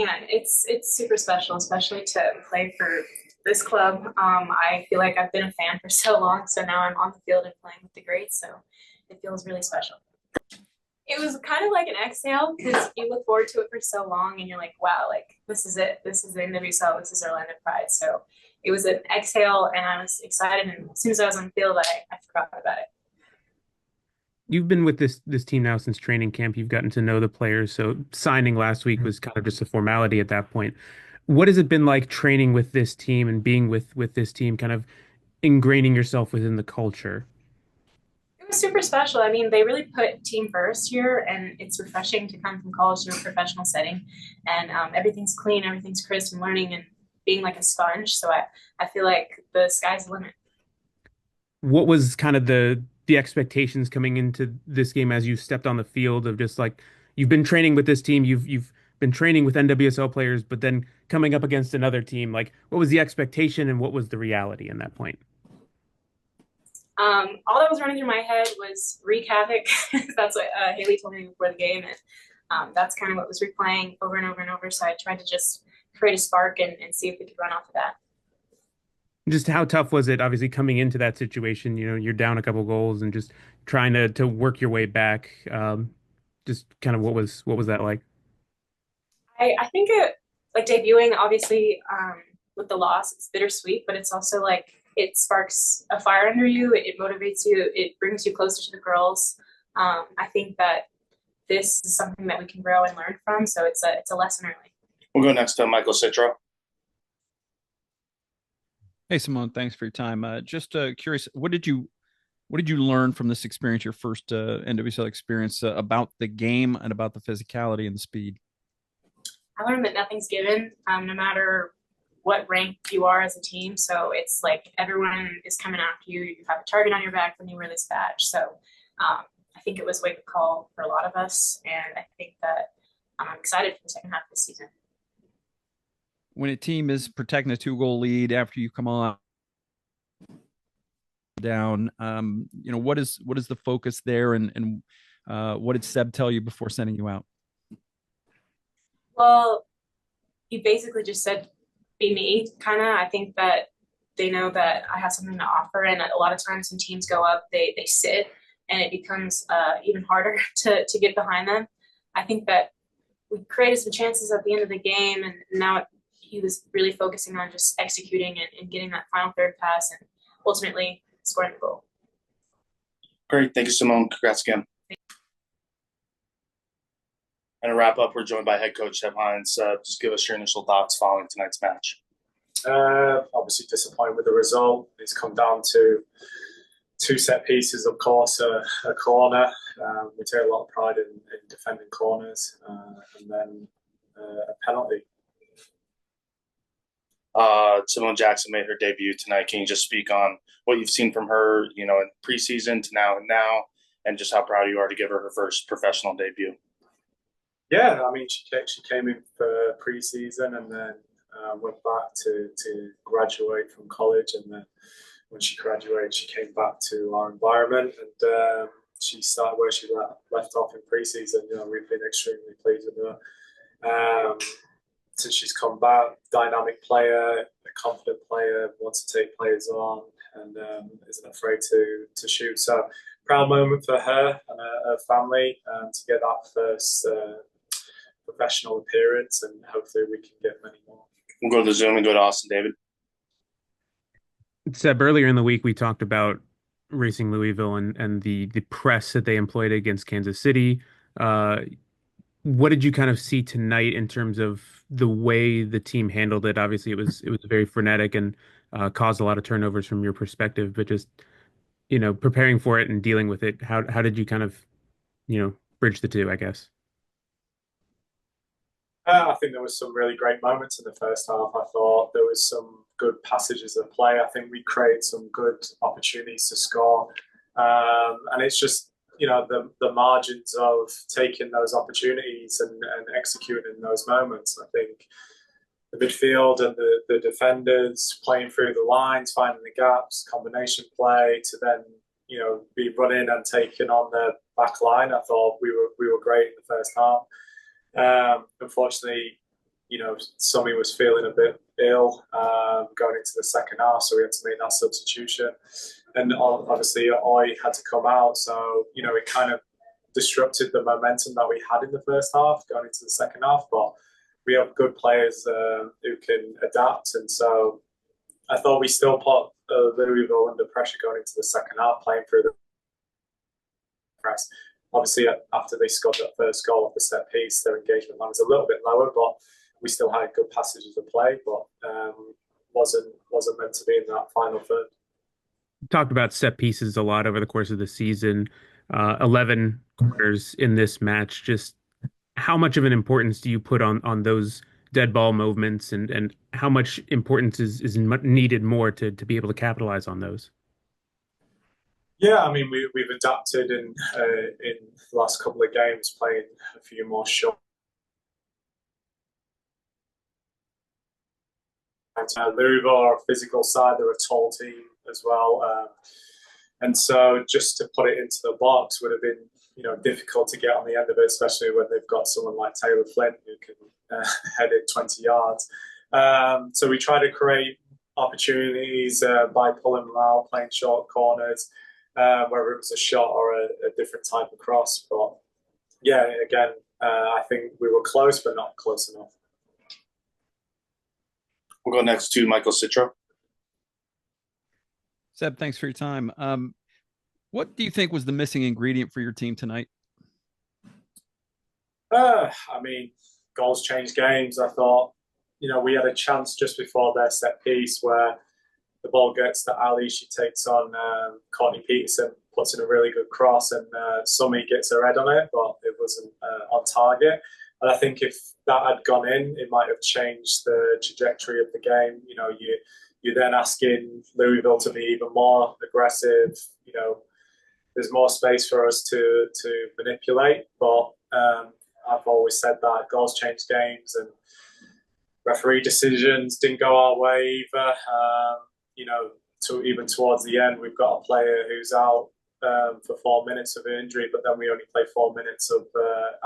Yeah, it's super special, especially to play for this club. I feel like I've been a fan for so long, so now I'm on the field and playing with the greats, so it feels really special. It was kind of like an exhale because you look forward to it for so long, and you're like, wow, like this is it. This is the NWSL. This is Orlando Pride. So it was an exhale, and I was excited. And as soon as I was on the field, I forgot about it. You've been with this team now since training camp. You've gotten to know the players. So signing last week was kind of just a formality at that point. What has it been like training with this team and being with this team, kind of ingraining yourself within the culture? It was super special. I mean, they really put team first here, and it's refreshing to come from college to a professional setting. And everything's clean, everything's crisp, and learning and being like a sponge. So I feel like the sky's the limit. What was kind of the expectations coming into this game as you stepped on the field of just like you've been training with this team, you've been training with NWSL players, but then coming up against another team, like what was the expectation and what was the reality in that point? All that was running through my head was wreak havoc. That's what Haley told me before the game, and that's kind of what was replaying over and over and over. So I tried to just create a spark and see if we could run off of that. Just how tough was it, obviously coming into that situation? You know, you're down a couple goals and just trying to work your way back. Just kind of what was that like? I think it like debuting obviously with the loss, it's bittersweet, but it's also like it sparks a fire under you. It motivates you. It brings you closer to the girls. I think that this is something that we can grow and learn from. So it's a lesson early. We'll go next to Michael Citro. Hey Simone, thanks for your time. Just curious, what did you learn from this experience, your first NWSL experience, about the game and about the physicality and the speed? I learned that nothing's given, no matter what rank you are as a team. So it's like everyone is coming after you. You have a target on your back when you wear this badge. So I think it was a wake up call for a lot of us, and I think that I'm excited for the second half of the season. When a team is protecting a two-goal lead after you come on down, what is the focus there, and what did Seb tell you before sending you out? Well, you basically just said be me, kind of. I think that they know that I have something to offer, and a lot of times when teams go up, they sit, and it becomes even harder to get behind them. I think that we created some chances at the end of the game, and now he was really focusing on just executing and getting that final third pass, and ultimately scoring the goal. Great. Thank you, Simone. Congrats again. And to wrap up, we're joined by head coach Seb Hines. Just give us your initial thoughts following tonight's match. Obviously disappointed with the result. It's come down to two set pieces, of course, a corner. We take a lot of pride in defending corners, and then a penalty. Simone Jackson made her debut tonight. Can you just speak on what you've seen from her, in preseason to now, and just how proud you are to give her first professional debut? Yeah, I mean, she came in for preseason and then went back to graduate from college, and then when she graduated, she came back to our environment, and she started where she left off in preseason. We've been extremely pleased with her. Since she's come back, dynamic player, a confident player, wants to take players on, and isn't afraid to shoot. So proud moment for her and her family to get that first professional appearance, and hopefully we can get many more. We'll go to the Zoom and go to Austin David. Seb, earlier in the week we talked about Racing Louisville and the press that they employed against Kansas City. Uh, what did you kind of see tonight in terms of the way the team handled it? Obviously, it was very frenetic and caused a lot of turnovers from your perspective, but just preparing for it and dealing with it. How did you kind of bridge the two, I guess? I think there was some really great moments in the first half. I thought there was some good passages of play. I think we created some good opportunities to score, and it's just the margins of taking those opportunities and executing those moments. I think the midfield and the defenders playing through the lines, finding the gaps, combination play to then be running and taking on the back line. I thought we were great in the first half. Unfortunately, Summy was feeling a bit ill going into the second half, so we had to make that substitution. And obviously, I had to come out, so it kind of disrupted the momentum that we had in the first half going into the second half. But we have good players who can adapt, and so I thought we still put Louisville under pressure going into the second half, playing through the press. Obviously, after they scored that first goal off the set piece, their engagement line was a little bit lower, but we still had good passages of play, but wasn't meant to be in that final third. Talked about set pieces a lot over the course of the season. 11 corners in this match. Just how much of an importance do you put on those dead ball movements, and how much importance is needed more to be able to capitalize on those? Yeah, I mean, we've adapted in the last couple of games, playing a few more short. Louisville are a physical side; they're a tall team as well, and so just to put it into the box would have been difficult to get on the end of it, especially when they've got someone like Taylor Flint who can head it 20 yards. So we try to create opportunities by pulling them out, playing short corners, whether it was a shot or a different type of cross. But yeah, again, I think we were close, but not close enough. We'll go next to Michael Citro. Seb, thanks for your time. What do you think was the missing ingredient for your team tonight? I mean, goals change games. I thought, we had a chance just before their set piece where the ball gets to Ali. She takes on Courtney Peterson, puts in a really good cross, and Summy gets her head on it, but it wasn't on target. And I think if that had gone in, it might have changed the trajectory of the game. You're then asking Louisville to be even more aggressive. There's more space for us to manipulate. But I've always said that goals change games, and referee decisions didn't go our way either. Even towards the end, we've got a player who's out for 4 minutes of injury, but then we only play 4 minutes of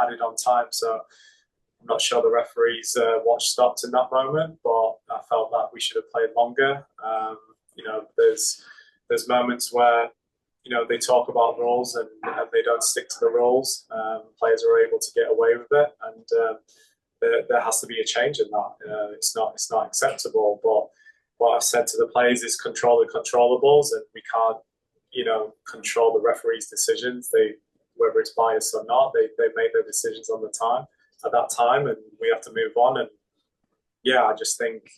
added on time. So I'm not sure the referee's watch stopped in that moment, but I felt that we should have played longer. There's moments where they talk about rules and they don't stick to the rules. Players are able to get away with it, and there has to be a change in that. It's not acceptable. But what I've said to the players is control the controllables, and we can't control the referee's decisions. Whether it's biased or not, they make their decisions at that time, and we have to move on. And yeah, I just think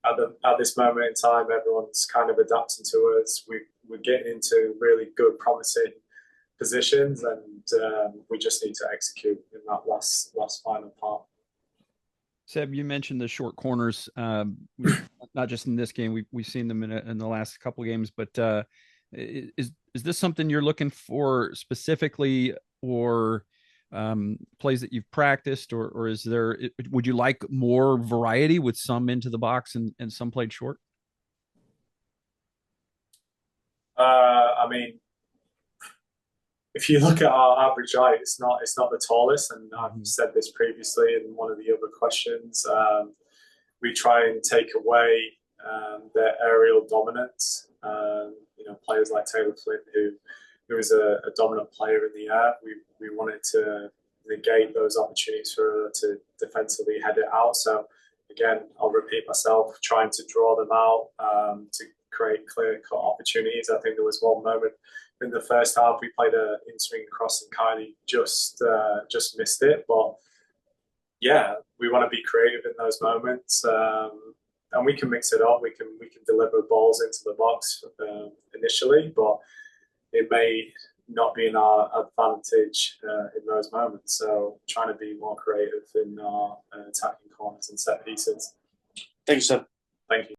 at this moment in time, everyone's kind of adapting to us. We're getting into really good, promising positions, and we just need to execute in that last final part. Seb, you mentioned the short corners, not just in this game. We've seen them in the last couple of games, but is this something you're looking for specifically, or plays that you've practiced, or would you like more variety with some into the box and some played short? I mean, if you look at our average height, it's not the tallest, and I've said this previously in one of the other questions. We try and take away their aerial dominance. Players like Taylor Flint, who is a dominant player in the air, we wanted to negate those opportunities for her to defensively head it out. So again, I'll repeat myself, trying to draw them out to create clear-cut opportunities. I think there was one moment in the first half we played an in-swing cross and Kylie just missed it. But yeah, we want to be creative in those moments, and we can mix it up. We can deliver balls into the box initially, but it may not be in our advantage in those moments. So trying to be more creative in our attacking corners and set pieces. Thank you, Seb. Thank you.